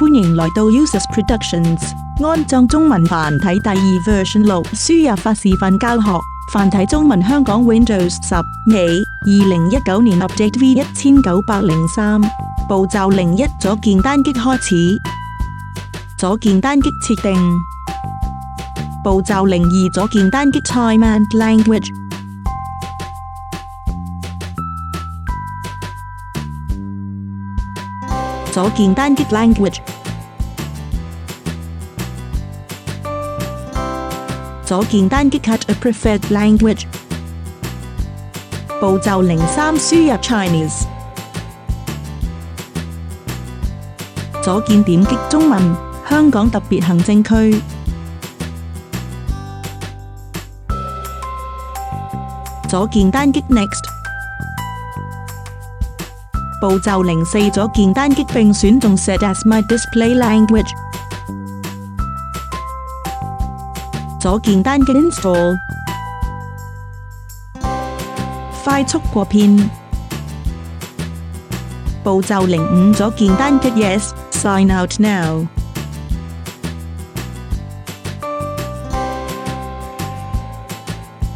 歡迎來到 Users Productions 安裝中文繁體第2 version 6輸入法示範教學繁體中文香港 Windows 10尾2019年 Update V1903 步驟01左鍵單擊開始左鍵單擊設定步驟02左鍵單擊 Time and Language左鍵單擊 Language 左鍵單擊 Cut a Preferred Language 步驟03輸入 Chinese 左鍵點擊中文香港特別行政區左鍵單擊 Next 步驟04左鍵單擊並選中 Set as my display language 左鍵單擊 Install 快速過片步驟05左鍵單擊 Yes Sign out now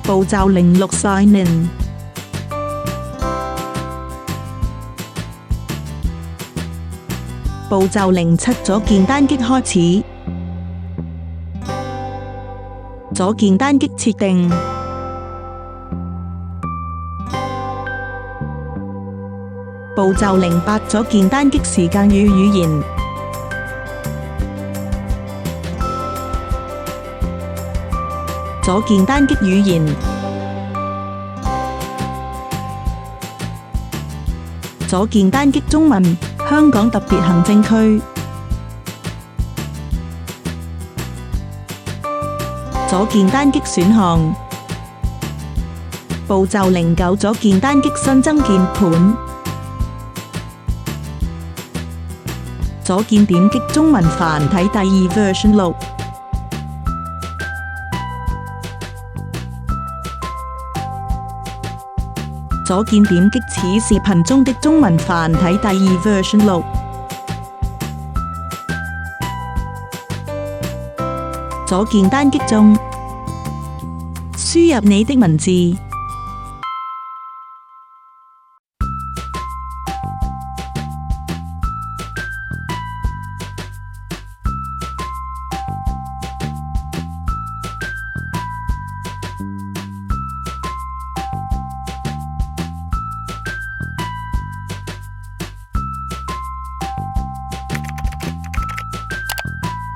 步驟06 Sign in步驟07左鍵單擊開始左鍵單擊設定步驟08左鍵單擊時間與語言左鍵單擊語言左鍵單擊中文香港特別行政區左鍵單擊選項步驟09左鍵單擊新增鍵盤左鍵點擊中文繁體第2 version 6左鍵點擊此視頻中的中文繁體第2 version 6左鍵單擊中輸入你的文字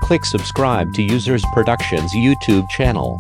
Click subscribe to Users Productions YouTube channel.